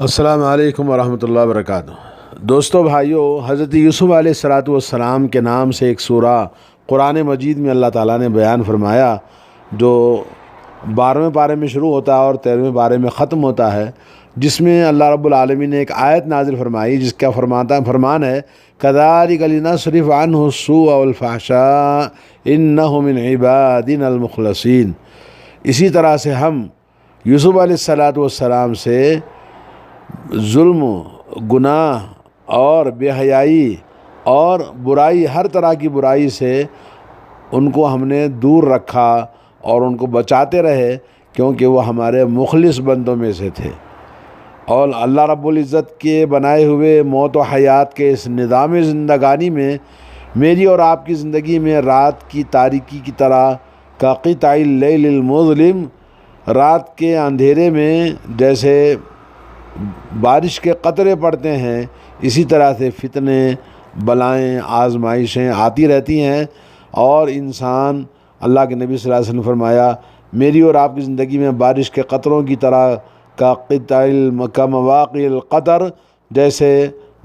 السلام علیکم ورحمۃ اللہ وبرکاتہ۔ دوستو بھائیو، حضرت یوسف علیہ السلام کے نام سے ایک سورہ قرآن مجید میں اللہ تعالیٰ نے بیان فرمایا، جو 12ویں پارے میں شروع ہوتا ہے اور 13ویں پارے میں ختم ہوتا ہے، جس میں اللہ رب العالمین نے ایک آیت نازل فرمائی جس کا فرمان ہے كَذَلِكَ لِنَصْرِفَ عَنْهُ السُّوءَ وَالْفَحْشَاءَ إِنَّهُ مِنْ عِبَادِنَا الْمُخْلَصِينَ۔ اسی طرح سے ہم یوسف علیہ السلام سے ظلم، گناہ اور بے حیائی اور برائی، ہر طرح کی برائی سے ان کو ہم نے دور رکھا اور ان کو بچاتے رہے، کیونکہ وہ ہمارے مخلص بندوں میں سے تھے۔ اور اللہ رب العزت کے بنائے ہوئے موت و حیات کے اس نظام زندگانی میں میری اور آپ کی زندگی میں رات کی تاریکی کی طرح كقطع اللیل المظلم، رات کے اندھیرے میں جیسے بارش کے قطرے پڑتے ہیں، اسی طرح سے فتنے، بلائیں، آزمائشیں آتی رہتی ہیں، اور انسان، اللہ کے نبی صلی اللہ علیہ وسلم نے فرمایا، میری اور آپ کی زندگی میں بارش کے قطروں کی طرح كمواقع القطر، جیسے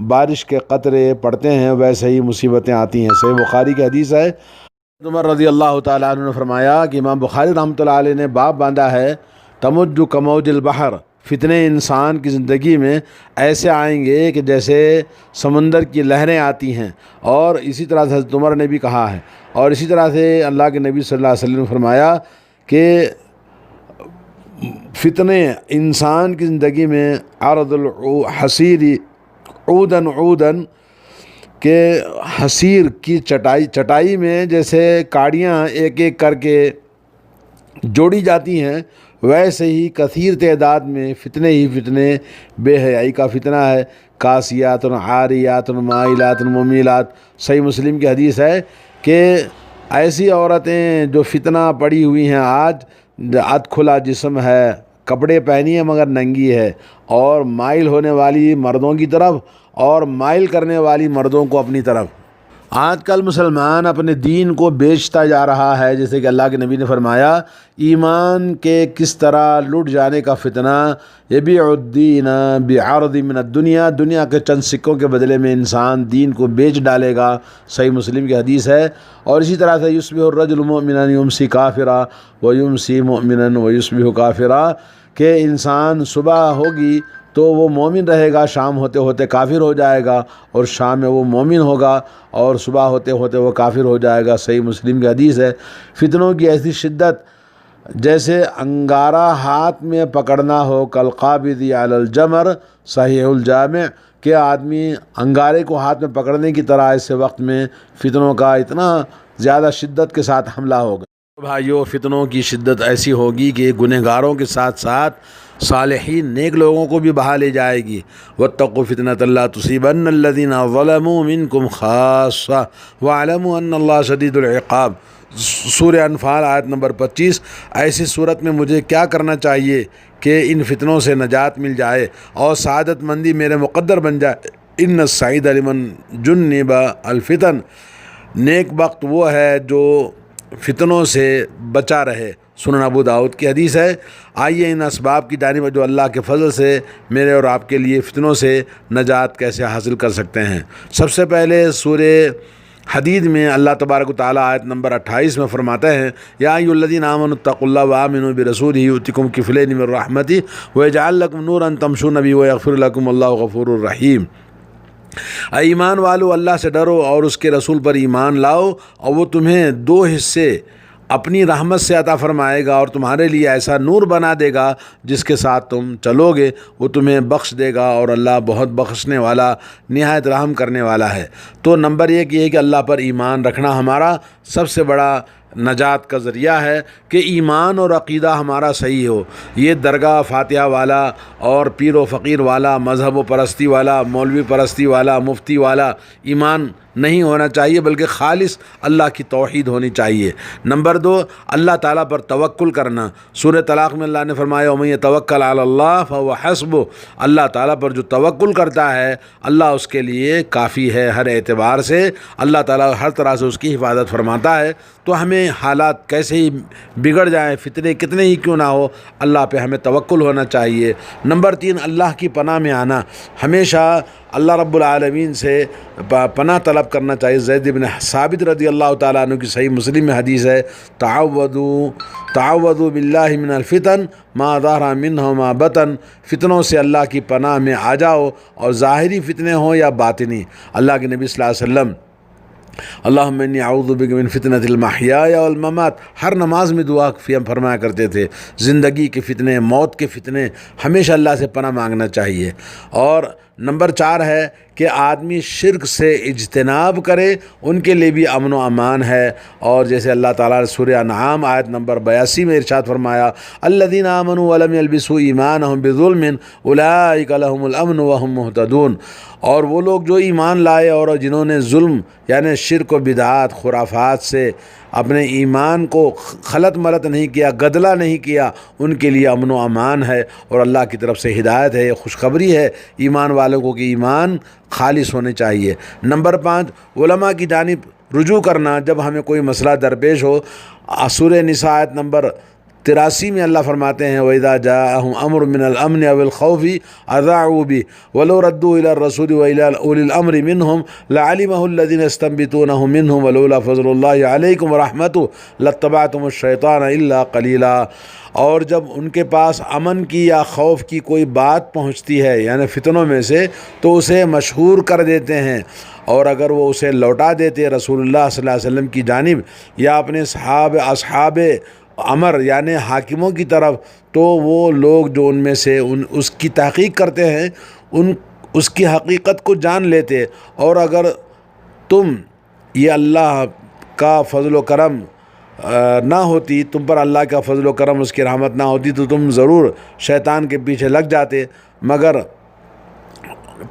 بارش کے قطرے پڑتے ہیں ویسے ہی مصیبتیں آتی ہیں۔ صحیح بخاری کی حدیث ہے، عمر رضی اللہ تعالیٰ عنہ نے فرمایا کہ امام بخاری رحمۃ اللہ علیہ نے باب باندھا ہے، تمج کموج البحر، فتنے انسان کی زندگی میں ایسے آئیں گے کہ جیسے سمندر کی لہریں آتی ہیں، اور اسی طرح سے حضرت عمر نے بھی کہا ہے، اور اسی طرح سے اللہ کے نبی صلی اللہ علیہ وسلم نے فرمایا کہ فتنے انسان کی زندگی میں عرض الحسیر عودن عودن، کہ حسیر کی چٹائی میں جیسے کاڑیاں ایک ایک کر کے جوڑی جاتی ہیں، ویسے ہی کثیر تعداد میں فتنے ہی فتنے، بے حیائی کا فتنہ ہے، کاسیات عاریات مائلات ممیلات۔ صحیح مسلم کی حدیث ہے کہ ایسی عورتیں جو فتنہ پڑی ہوئی ہیں، آج اد کھلا جسم ہے، کپڑے پہنی ہے مگر ننگی ہے، اور مائل ہونے والی مردوں کی طرف اور مائل کرنے والی مردوں کو اپنی طرف۔ آج کل مسلمان اپنے دین کو بیچتا جا رہا ہے، جیسے کہ اللہ کے نبی نے فرمایا، ایمان کے کس طرح لٹ جانے کا فتنہ، یبیع الدین بعرض من الدنیا، دنیا کے چند سکوں کے بدلے میں انسان دین کو بیچ ڈالے گا۔ صحیح مسلم کی حدیث ہے۔ اور اسی طرح سے یصبح الرجل مؤمنا یمسی کافرا ویمسی مؤمنا ویصبح کافرا، کہ انسان صبح ہوگی تو وہ مومن رہے گا، شام ہوتے ہوتے کافر ہو جائے گا، اور شام میں وہ مومن ہوگا اور صبح ہوتے ہوتے وہ کافر ہو جائے گا۔ صحیح مسلم کی حدیث ہے۔ فتنوں کی ایسی شدت جیسے انگارہ ہاتھ میں پکڑنا ہو، کالقابض علی الجمر، صحیح الجامع، کہ آدمی انگارے کو ہاتھ میں پکڑنے کی طرح ایسے وقت میں فتنوں کا اتنا زیادہ شدت کے ساتھ حملہ ہوگا۔ بھائیو، فتنوں کی شدت ایسی ہوگی کہ گنہگاروں کے ساتھ ساتھ صالحین نیک لوگوں کو بھی بہا لے جائے گی۔ واتقوا فتنة لا تصيبن الذين ظلموا منكم خاصة واعلموا ان اللہ شدید العقاب۔ سورہ انفال آیت نمبر 25۔ ایسی صورت میں مجھے کیا کرنا چاہیے کہ ان فتنوں سے نجات مل جائے اور سعادت مندی میرے مقدر بن جائے۔ ان السعید لمن جنب الفتن، نیک بخت وہ ہے جو فتنوں سے بچا رہے۔ سنن ابو داؤد کی حدیث ہے۔ آئیے ان اسباب کی جانب جو اللہ کے فضل سے میرے اور آپ کے لیے فتنوں سے نجات کیسے حاصل کر سکتے ہیں۔ سب سے پہلے سورہ حدید میں اللہ تبارک و تعالیٰ آیت نمبر 28 میں فرماتے ہیں، یا ایھا الذین آمنوا اتقوا اللہ وآمنوا برسولہ یؤتکم کفلین من رحمتہ ویجعل لکم نورا تمشون بہ ویغفر لکم واللہ غفور الرحیم۔ اے ایمان والو، اللہ سے ڈرو اور اس کے رسول پر ایمان لاؤ، اور وہ تمہیں 2 حصے اپنی رحمت سے عطا فرمائے گا، اور تمہارے لیے ایسا نور بنا دے گا جس کے ساتھ تم چلو گے، وہ تمہیں بخش دے گا، اور اللہ بہت بخشنے والا، نہایت رحم کرنے والا ہے۔ تو نمبر 1 یہ ہے کہ اللہ پر ایمان رکھنا ہمارا سب سے بڑا نجات کا ذریعہ ہے، کہ ایمان اور عقیدہ ہمارا صحیح ہو۔ یہ درگاہ فاتحہ والا اور پیر و فقیر والا، مذہب و پرستی والا، مولوی پرستی والا، مفتی والا ایمان نہیں ہونا چاہیے، بلکہ خالص اللہ کی توحید ہونی چاہیے۔ نمبر 2، اللہ تعالیٰ پر توکل کرنا۔ سورہ طلاق میں اللہ نے فرمایا، وَمَن يَتَوَكَّلْ عَلَى اللَّهِ فَهُوَ حَسْبُهُ، اللہ تعالیٰ پر جو توکل کرتا ہے اللہ اس کے لیے کافی ہے۔ ہر اعتبار سے اللہ تعالیٰ ہر طرح سے اس کی حفاظت فرماتا ہے۔ تو ہمیں حالات کیسے ہی بگڑ جائیں، فتنے کتنے ہی کیوں نہ ہو، اللہ پہ ہمیں توکل ہونا چاہیے۔ نمبر 3، اللہ کی پناہ میں آنا، ہمیشہ اللہ رب العالمین سے پناہ طلب کرنا چاہیے۔ زید بن ثابت رضی اللہ تعالیٰ عنہ کی صحیح مسلم میں حدیث ہے، تعوذوا باللہ من الفتن ما ظہر منہ ما بطن، فتنوں سے اللہ کی پناہ میں آ جاؤ، اور ظاہری فتنے ہوں یا باطنی۔ اللہ کے نبی صلی اللہ علیہ وسلم اللہم انی اعوذ بک من فتنۃ المحیاء والممات، ہر نماز میں دعا فرمایا کرتے تھے، زندگی کے فتنے، موت کے فتنے، ہمیشہ اللہ سے پناہ مانگنا چاہیے۔ اور نمبر 4 ہے کہ آدمی شرک سے اجتناب کرے، ان کے لیے بھی امن و امان ہے۔ اور جیسے اللہ تعالیٰ نے سورہ انعام آیت نمبر 82 میں ارشاد فرمایا، الذین آمنوا ولم یلبسوا ایمانہم بظلم اولئک لہم الامن وہم مہتدون، اور وہ لوگ جو ایمان لائے اور جنہوں نے ظلم یعنی شرک و بدعات خرافات سے اپنے ایمان کو خلط ملط نہیں کیا، گدلا نہیں کیا، ان کے لیے امن و امان ہے، اور اللہ کی طرف سے ہدایت ہے، خوشخبری ہے ایمان والوں کو کہ ایمان خالص ہونے چاہیے۔ نمبر 5، علماء کی جانب رجوع کرنا جب ہمیں کوئی مسئلہ درپیش ہو۔ سورہ نساء آیت نمبر 83 میں اللہ فرماتے ہیں، وَإِذَا جَاءَهُمْ أَمْرٌ مِّنَ الْأَمْنِ أَوِ الْخَوْفِ أَذَاعُوا بِهِ وَلَوْ رَدُّوهُ إِلَى الرَّسُولِ وَإِلَى أُولِي الْأَمْرِ مِنْهُمْ لَعَلِمَهُ الَّذِينَ يَسْتَنبِطُونَهُ مِنْهُمْ وَلَوْلَا فَضْلُ اللَّهِ عَلَيْكُمْ وَرَحْمَتُهُ لَاتَّبَعْتُمُ الشَّيْطَانَ إِلَّا قَلِيلًا، اور جب ان کے پاس امن کی یا خوف کی کوئی بات پہنچتی ہے یعنی فتنوں میں سے، تو اسے مشہور کر دیتے ہیں، اور اگر وہ اسے لوٹا دیتے رسول اللہ صلی اللہ علیہ وسلم کی جانب یا اپنے اصحاب امر یعنی حاکموں کی طرف، تو وہ لوگ جو ان میں سے اس کی تحقیق کرتے ہیں اس کی حقیقت کو جان لیتے، اور اگر تم یہ اللہ کا فضل و کرم نہ ہوتی، تم پر اللہ کا فضل و کرم اس کی رحمت نہ ہوتی، تو تم ضرور شیطان کے پیچھے لگ جاتے۔ مگر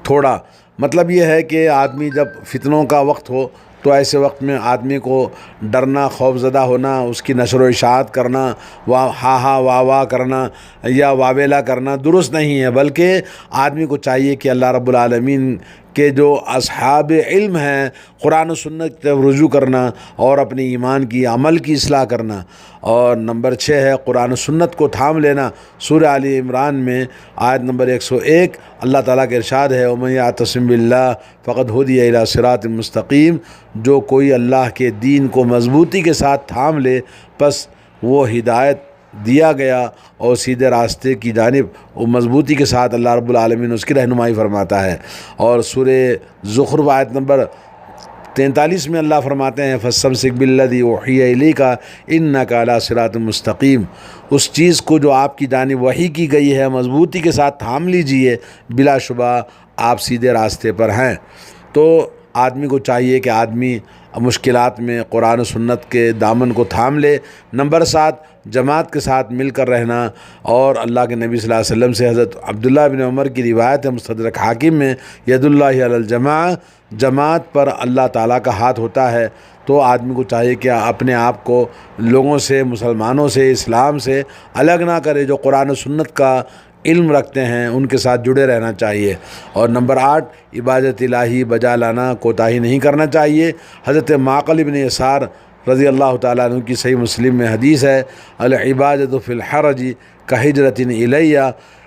تھوڑا مطلب یہ ہے کہ آدمی جب فتنوں کا وقت ہو تو ایسے وقت میں آدمی کو ڈرنا، خوف زدہ ہونا، اس کی نشر و اشاعت کرنا، ہا ہا واہ واہ کرنا یا واویلا کرنا درست نہیں ہے، بلکہ آدمی کو چاہیے کہ اللہ رب العالمین کہ جو اصحاب علم ہیں قرآن و سنت کی طرف رجوع کرنا اور اپنے ایمان کی عمل کی اصلاح کرنا۔ اور نمبر 6 ہے قرآن و سنت کو تھام لینا۔ سورہ آل عمران میں آیت نمبر 101 اللہ تعالیٰ کے ارشاد ہے، وَمَن یعتصم بِاللَّهِ فَقَدْ هُدِیَ إِلَىٰ صِرَاطٍ مُسْتَقِیمٍ، جو کوئی اللہ کے دین کو مضبوطی کے ساتھ تھام لے پس وہ ہدایت دیا گیا اور سیدھے راستے کی جانب وہ مضبوطی کے ساتھ اللہ رب العالمین اس کی رہنمائی فرماتا ہے۔ اور سورہ زخرف آیت نمبر 43 میں اللہ فرماتے ہیں، فَاسْتَمْسِكْ بِالَّذِي أُوحِيَ إِلَيْكَ إِنَّكَ عَلَىٰ صِرَاطٍ مُسْتَقِيمٍ، اس چیز کو جو آپ کی جانب وحی کی گئی ہے مضبوطی کے ساتھ تھام لیجئے، بلا شبہ آپ سیدھے راستے پر ہیں۔ تو آدمی کو چاہیے کہ آدمی مشکلات میں قرآن و سنت کے دامن کو تھام لے۔ نمبر 7 جماعت کے ساتھ مل کر رہنا، اور اللہ کے نبی صلی اللہ علیہ وسلم سے حضرت عبداللہ بن عمر کی روایت ہے مستدرک حاکم میں، ید اللہ علی الجماع، جماعت پر اللہ تعالیٰ کا ہاتھ ہوتا ہے۔ تو آدمی کو چاہیے کہ اپنے آپ کو لوگوں سے، مسلمانوں سے، اسلام سے الگ نہ کرے، جو قرآن و سنت کا علم رکھتے ہیں ان کے ساتھ جڑے رہنا چاہیے۔ اور نمبر 8 عبادت الہی بجا لانا، کوتاہی نہیں کرنا چاہیے۔ حضرت معقل بن یسار رضی اللہ تعالیٰ عنہ کی صحیح مسلم میں حدیث ہے، العبادۃ فی الحرج کہجرۃ الیہ،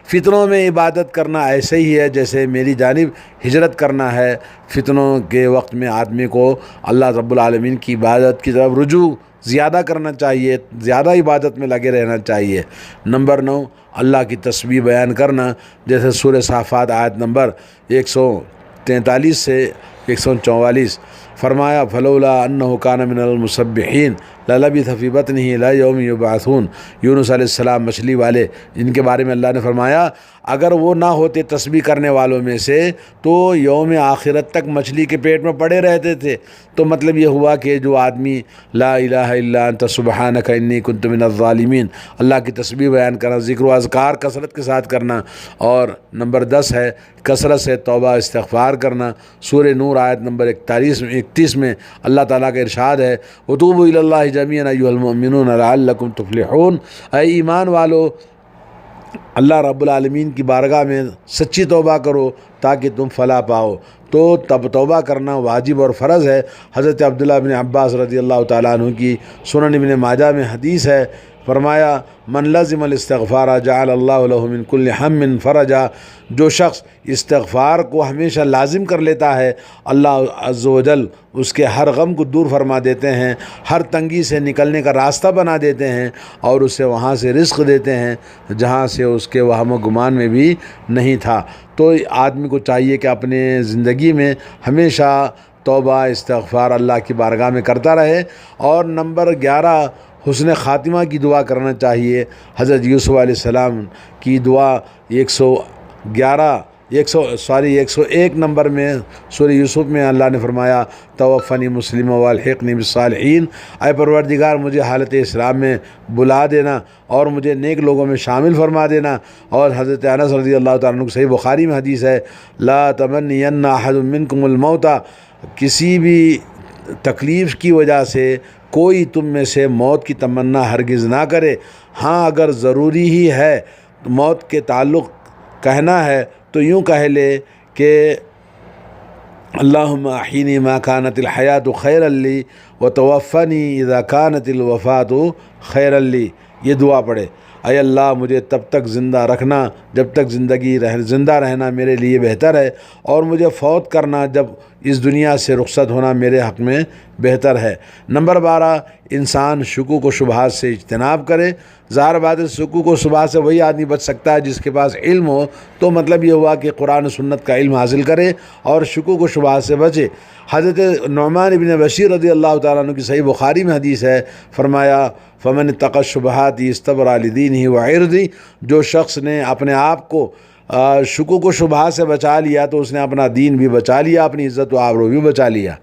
فتنوں میں عبادت کرنا ایسے ہی ہے جیسے میری جانب ہجرت کرنا ہے۔ فتنوں کے وقت میں آدمی کو اللہ رب العالمین کی عبادت کی طرف رجوع زیادہ کرنا چاہیے، زیادہ عبادت میں لگے رہنا چاہیے۔ نمبر 9 اللہ کی تسبیح بیان کرنا، جیسے سورہ صافات آیت نمبر 143 سے 144 فرمایا، فلولا انہ کان من المسبحین للبث فی بطنہ الی یوم یبعثون، یونس علیہ السلام مچھلی والے جن کے بارے میں اللہ نے فرمایا اگر وہ نہ ہوتے تسبیح کرنے والوں میں سے تو یوم آخرت تک مچھلی کے پیٹ میں پڑے رہتے تھے۔ تو مطلب یہ ہوا کہ جو آدمی لا الہ الا انت سبحانک انی کنت من الظالمین، اللہ کی تسبیح بیان کرنا، ذکر و اذکار کثرت کے ساتھ کرنا۔ اور نمبر 10 ہے کثرت سے توبہ استغفار کرنا۔ سورہ نور آیت نمبر 31 میں اللہ تعالیٰ کا ارشاد ہے، وتوبوا الی اللہ جميعا ایھا المؤمنون لعلکم تفلحون، اے ایمان والو اللہ رب العالمین کی بارگاہ میں سچی توبہ کرو تاکہ تم فلاح پاؤ۔ تو تب توبہ کرنا واجب اور فرض ہے۔ حضرت عبداللہ بن عباس رضی اللہ تعالیٰ عنہ کی سنن ابن ماجہ میں حدیث ہے، فرمایا من لزم الاستغفار جعل اللہ له من کل ہم فرجا، جو شخص استغفار کو ہمیشہ لازم کر لیتا ہے اللہ عز و جل اس کے ہر غم کو دور فرما دیتے ہیں، ہر تنگی سے نکلنے کا راستہ بنا دیتے ہیں، اور اسے وہاں سے رزق دیتے ہیں جہاں سے اس کے وہم و گمان میں بھی نہیں تھا۔ تو آدمی کو چاہیے کہ اپنے زندگی میں ہمیشہ توبہ استغفار اللہ کی بارگاہ میں کرتا رہے۔ اور نمبر 11 حسن خاتمہ کی دعا کرنا چاہیے۔ حضرت یوسف علیہ السلام کی دعا 101 نمبر میں سورہ یوسف میں اللہ نے فرمایا توفنی مسلم والحقنی بالصالحین، اے پروردگار مجھے حالت اسلام میں بلا دینا اور مجھے نیک لوگوں میں شامل فرما دینا۔ اور حضرت انس رضی اللہ تعالیٰ عنہ کی صحیح بخاری میں حدیث ہے لا تمنین احد منکم الموت، کسی بھی تکلیف کی وجہ سے کوئی تم میں سے موت کی تمنا ہرگز نہ کرے، ہاں اگر ضروری ہی ہے تو موت کے تعلق کہنا ہے تو یوں کہہ لے کہ اللہم احینی ما کانت الحیات خیرا لی وتوفنی اذا کانت الوفات خیرا لی، یہ دعا پڑھے، اے اللہ مجھے تب تک زندہ رکھنا جب تک زندہ رہنا میرے لیے بہتر ہے، اور مجھے فوت کرنا جب اس دنیا سے رخصت ہونا میرے حق میں بہتر ہے۔ نمبر 12 انسان شکوک و شبہات سے اجتناب کرے۔ ظاہر بات ہے شکوک و شبہات سے وہی آدمی بچ سکتا ہے جس کے پاس علم ہو، تو مطلب یہ ہوا کہ قرآن و سنت کا علم حاصل کرے اور شکوک و شبہات سے بچے۔ حضرت نعمان ابن بشیر رضی اللہ تعالیٰ عنہ کی صحیح بخاری میں حدیث ہے، فرمایا فمن اتقى الشبہات استبرأ لدینہ وعرضہ، جو شخص نے اپنے آپ کو شکوک و شبہات سے بچا لیا تو اس نے اپنا دین بھی بچا لیا، اپنی عزت و آبرو بھی بچا لیا۔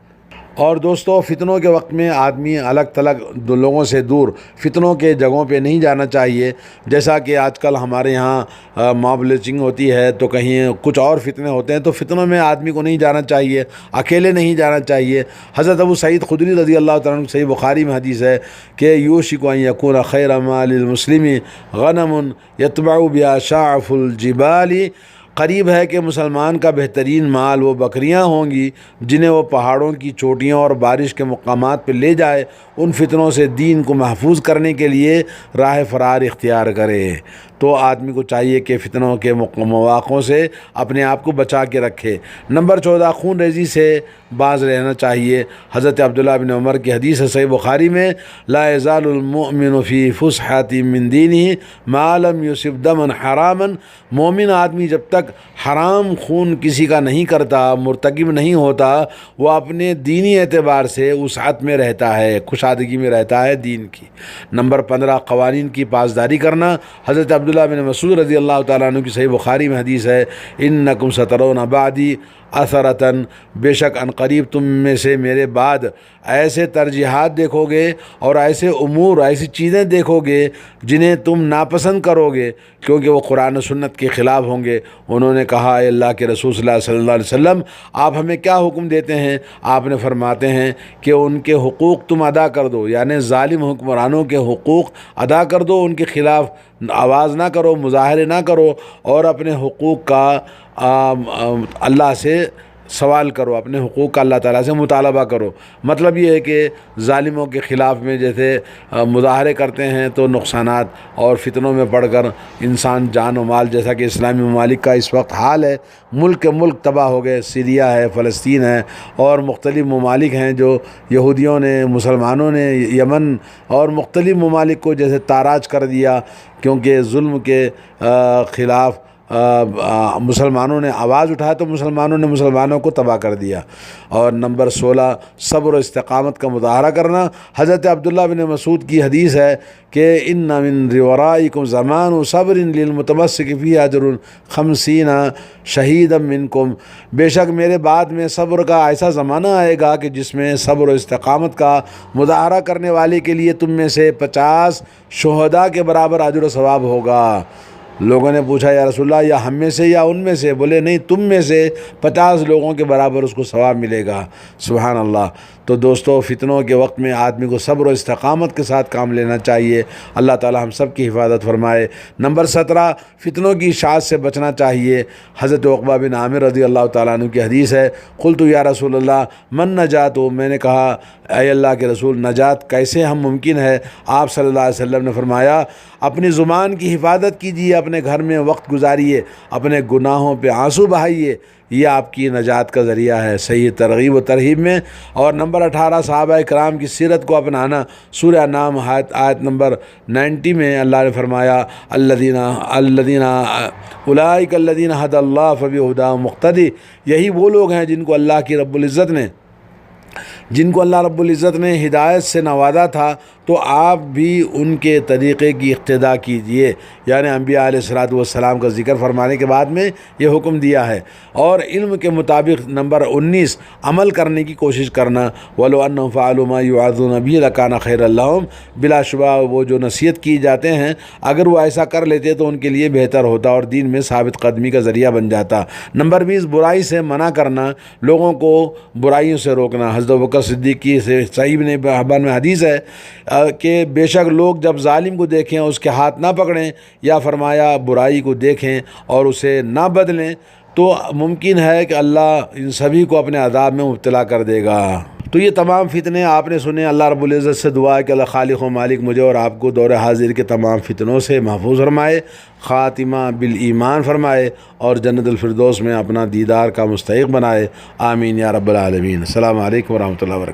اور دوستو فتنوں کے وقت میں آدمی الگ تھلگ لوگوں سے دور فتنوں کے جگہوں پہ نہیں جانا چاہیے، جیسا کہ آج کل ہمارے یہاں ماب لنچنگ ہوتی ہے تو کہیں کچھ اور فتنے ہوتے ہیں، تو فتنوں میں آدمی کو نہیں جانا چاہیے، اکیلے نہیں جانا چاہیے۔ حضرت ابو سعید خدری رضی اللہ تعالیٰ عنہ صحیح بخاری میں حدیث ہے کہ یوشک ان یکون خیر مال المسلم غنم یتبع بها شعف الجبال، قریب ہے کہ مسلمان کا بہترین مال وہ بکریاں ہوں گی جنہیں وہ پہاڑوں کی چوٹیوں اور بارش کے مقامات پہ لے جائے، ان فتنوں سے دین کو محفوظ کرنے کے لیے راہ فرار اختیار کرے۔ تو آدمی کو چاہیے کہ فتنوں کے مواقعوں سے اپنے آپ کو بچا کے رکھے۔ نمبر 14 خون ریزی سے باز رہنا چاہیے۔ حضرت عبداللہ بن عمر کی حدیث ہے صحیح بخاری میں لا یزال المؤمن فی فسحۃ من دینہ ما لم یصب دما حراما، مومن آدمی جب تک حرام خون کسی کا نہیں کرتا، مرتکب نہیں ہوتا، وہ اپنے دینی اعتبار سے وسعت میں رہتا ہے، کشادگی میں رہتا ہے دین کی۔ نمبر 15 قوانین کی پاسداری کرنا۔ حضرت عبداللہ بن مسعود رضی اللہ تعالیٰ عنہ کی صحیح بخاری میں حدیث ہے انکم سترون بعدی اثرتاً، بے شک ان قریب تم میں سے میرے بعد ایسے ترجیحات دیکھو گے اور ایسے امور ایسی چیزیں دیکھو گے جنہیں تم ناپسند کرو گے کیونکہ وہ قرآن و سنت کے خلاف ہوں گے۔ انہوں نے کہا اے اللہ کے رسول صلی اللہ علیہ وسلم آپ ہمیں کیا حکم دیتے ہیں؟ آپ نے فرماتے ہیں کہ ان کے حقوق تم ادا کر دو، یعنی ظالم حکمرانوں کے حقوق ادا کر دو، ان کے خلاف آواز نہ کرو، مظاہرے نہ کرو، اور اپنے حقوق کا اللہ سے سوال کرو، اپنے حقوق کا اللہ تعالیٰ سے مطالبہ کرو۔ مطلب یہ ہے کہ ظالموں کے خلاف میں جیسے مظاہرے کرتے ہیں تو نقصانات اور فتنوں میں پڑ کر انسان جان و مال، جیسا کہ اسلامی ممالک کا اس وقت حال ہے، ملک کے ملک تباہ ہو گئے، سیریا ہے، فلسطین ہے، اور مختلف ممالک ہیں جو یہودیوں نے، مسلمانوں نے یمن اور مختلف ممالک کو جیسے تاراج کر دیا، کیونکہ ظلم کے خلاف مسلمانوں نے آواز اٹھایا تو مسلمانوں نے مسلمانوں کو تباہ کر دیا۔ اور نمبر 16 صبر و استقامت کا مظاہرہ کرنا۔ حضرت عبداللہ بن مسعود کی حدیث ہے کہ ان من ورائکم زمان صبر للمتمسک فی اجر 50 شہیدا منکم، بے شک میرے بعد میں صبر کا ایسا زمانہ آئے گا کہ جس میں صبر و استقامت کا مظاہرہ کرنے والے کے لیے تم میں سے 50 شہداء کے برابر اجر و ثواب ہوگا۔ لوگوں نے پوچھا یا رسول اللہ یا ہم میں سے یا ان میں سے؟ بولے نہیں، تم میں سے 50 لوگوں کے برابر اس کو ثواب ملے گا۔ سبحان اللہ۔ تو دوستو، فتنوں کے وقت میں آدمی کو صبر و استقامت کے ساتھ کام لینا چاہیے۔ اللہ تعالی ہم سب کی حفاظت فرمائے۔ نمبر 17، فتنوں کی اشاعت سے بچنا چاہیے۔ حضرت عقبہ بن عامر رضی اللہ تعالیٰ عنہ کی حدیث ہے، قلت یا رسول اللہ من نجات، میں نے کہا اے اللہ کے رسول، نجات کیسے ہم ممکن ہے؟ آپ صلی اللہ علیہ وسلم نے فرمایا، اپنی زبان کی حفاظت کیجیے، اپنے گھر میں وقت گزاریے، اپنے گناہوں پہ آنسو بہائیے، یہ آپ کی نجات کا ذریعہ ہے۔ صحیح ترغیب و ترہیب میں۔ اور نمبر 18، صحابہ کرام کی سیرت کو اپنانا۔ سورہ انعام آیت نمبر 90 میں اللہ نے فرمایا، الذین اولئک الذین ھدی اللہ فبہداہ مقتدی، یہی وہ لوگ ہیں جن کو اللہ رب العزت نے ہدایت سے نوازا تھا، تو آپ بھی ان کے طریقے کی اقتداء کیجئے۔ یعنی انبیاء علیہ الصلوۃ والسلام کا ذکر فرمانے کے بعد میں یہ حکم دیا ہے۔ اور علم کے مطابق نمبر 19، عمل کرنے کی کوشش کرنا۔ وَلَوْ أَنَّهُمْ فَعَلُوا مَا يُوعَظُونَ بِهِ لَكَانَ خَيْرًا لَهُمْ، بلا شبہ وہ جو نصیحت کی جاتے ہیں، اگر وہ ایسا کر لیتے تو ان کے لیے بہتر ہوتا اور دین میں ثابت قدمی کا ذریعہ بن جاتا۔ نمبر 20، برائی سے منع کرنا، لوگوں کو برائیوں سے روکنا۔ حضرت ابوبکر صدیق کی صحیح ابن حبان میں حدیث ہے کہ بے شک لوگ جب ظالم کو دیکھیں اس کے ہاتھ نہ پکڑیں، یا فرمایا برائی کو دیکھیں اور اسے نہ بدلیں، تو ممکن ہے کہ اللہ ان سبھی کو اپنے عذاب میں مبتلا کر دے گا۔ تو یہ تمام فتنے آپ نے سنے۔ اللہ رب العزت سے دعا ہے کہ اللہ خالق و مالک مجھے اور آپ کو دور حاضر کے تمام فتنوں سے محفوظ فرمائے، خاتمہ بالایمان فرمائے، اور جنت الفردوس میں اپنا دیدار کا مستحق بنائے۔ آمین یا رب العالمین۔ السلام علیکم ورحمۃ اللہ وبرکاتہ۔